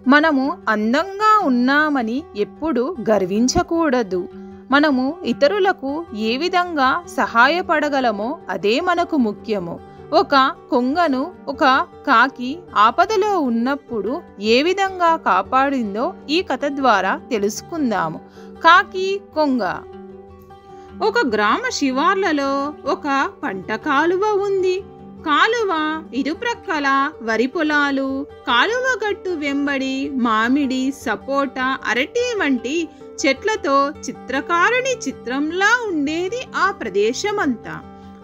మనము అందంగా ఉన్నామని ఎప్పుడు గర్వించకూడదు. మనము ఇతరులకు ఏ విధంగా సహాయపడగలమో అదే మనకు ముఖ్యము. ఒక కొంగను ఒక కాకి ఆపదలో ఉన్నప్పుడు ఏ విధంగా కాపాడిందో ఈ కథ ద్వారా తెలుసుకుందాము. కాకి కొంగ. ఒక గ్రామ శివార్లలో ఒక పంట కాలువ ఉంది. కాలువ ఇరుప్రక్కల వరి పొలాలు, కాలువ గట్టు వెంబడి మామిడి, సపోటా, అరటి వంటి చెట్లతో చిత్రకారుని చిత్రంలా ఉండేది ఆ ప్రదేశమంతా.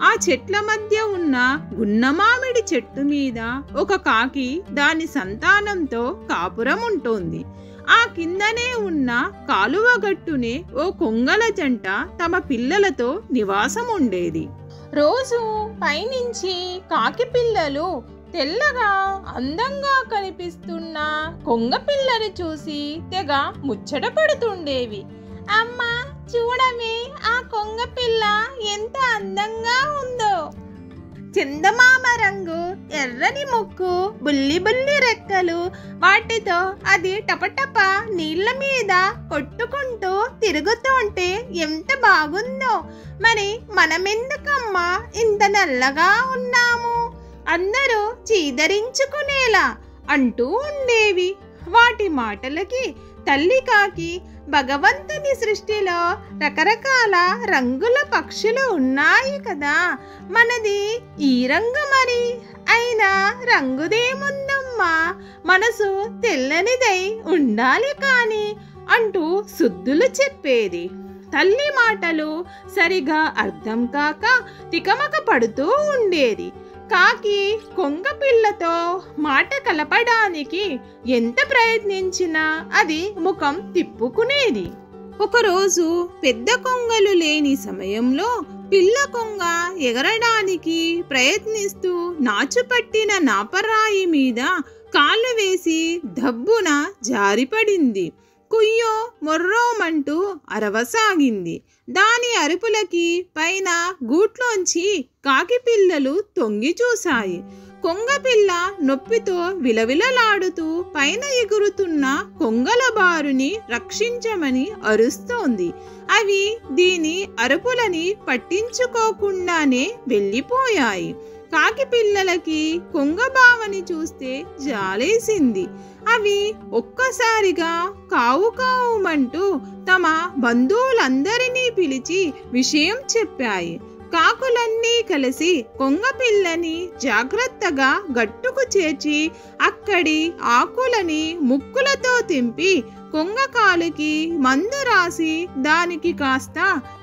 ఆ చెట్ల మధ్య ఉన్న గున్నమామిడి చెట్టు మీద ఒక కాకి దాని సంతానంతో కాపురం ఉంటుంది. ఆ కిందనే ఉన్న కాలువ గట్టునే ఓ కొంగల జంట తమ పిల్లలతో నివాసం ఉండేది. రోజు పైనుంచి కాకి పిల్లలు తెల్లగా అందంగా కనిపిస్తున్న కొంగ పిల్లని చూసి తెగ ముచ్చట పడుతుండేవి. అమ్మా చూడమే, ఆ కొంగ పిల్ల ఎంత అందంగా ఉందో. చందమామ రంగు, ఎర్రని ముక్కు, బుల్లి బుల్లి రెక్కలు, వాటితో అది టపటప నీళ్ల మీద కొట్టుకుంటూ తిరుగుతుంటే ఎంత బాగుందో. మరి మనమెందుకమ్మా ఇంత నల్లగా ఉన్నాము, అందరూ చీదరించుకునేలా అంటూ ఉండేవి. వాటి మాటలకి తల్లి కాకి, భగవంతుని సృష్టిలో రకరకాల రంగుల పక్షులు ఉన్నాయి కదా, మనది ఈ రంగు మరి, అయినా రంగుదేముందమ్మా, మనసు తెల్లనిదై ఉండాలి కాని అంటూ సుద్దులు చెప్పేది. తల్లి మాటలు సరిగా అర్థం కాక తికమక పడుతూ ఉండేది. కాకి కొంగ పిల్లతో మాట కలపడానికి ఎంత ప్రయత్నించినా అది ముఖం తిప్పుకునేది. ఒకరోజు పెద్ద కొంగలు లేని సమయంలో పిల్ల కొంగ ఎగరడానికి ప్రయత్నిస్తూ నాచుపట్టిన నాపరాయి మీద కాళ్ళు వేసి దబ్బున జారిపడింది. కుయ్యో మొర్రోమంటూ అరవసాగింది. దాని అరుపులకి పైన గూట్లోంచి కాకి పిల్లలు తొంగి చూశాయి. కొంగపిల్ల నొప్పితో విలవిలలాడుతూ పైన ఎగురుతున్న కొంగల బారుని రక్షించమని అరుస్తోంది. అవి దీని అరుపులని పట్టించుకోకుండానే వెళ్ళిపోయాయి. కాకి పిల్లలకి కొంగ బావని చూస్తే జాలేసింది. అవి ఒక్కసారిగా కావు కావుమంటూ తమ బంధువులందరినీ పిలిచి విషయం చెప్పాయి. కాకులన్నీ కలిసి కొంగ పిల్లని జాగ్రత్తగా గట్టుకు చేర్చి అక్కడి ఆకులని ముక్కులతో తెంపి కొంగ కాలుకి మందు రాసి దానికి కాస్త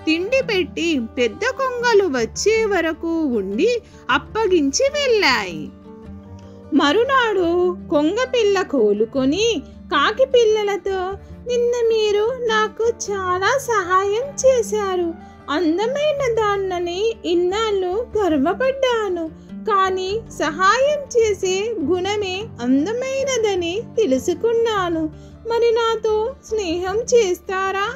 తిండి పెట్టి పెద్ద కొంగలు వచ్చే వరకు ఉండి అప్పగించి వెళ్ళాయి. మరునాడు కొంగ పిల్ల కోలుకొని కాకి పిల్లలతో, నిన్న మీరు నాకు చాలా సహాయం చేశారు. అందమైన దాన్నని ఇన్నాళ్ళు గర్వపడ్డాను. కానీ సహాయం చేసే గుణమే అందమైనదని తెలుసుకున్నాను. మరి నాతో స్నేహం చేస్తారా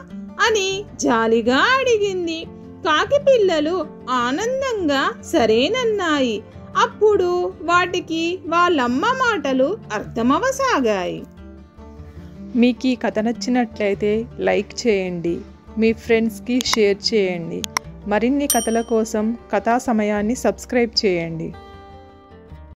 అని జాలిగా అడిగింది. కాకి పిల్లలు ఆనందంగా సరేనన్నాయి. అప్పుడు వాటికి వాళ్ళమ్మ మాటలు అర్థమవసాగాయి. మీకు ఈ కథ నచ్చినట్లయితే లైక్ చేయండి, మీ ఫ్రెండ్స్కి షేర్ చేయండి. మరిన్ని కథల కోసం కథా సమయాన్ని సబ్స్క్రైబ్ చేయండి.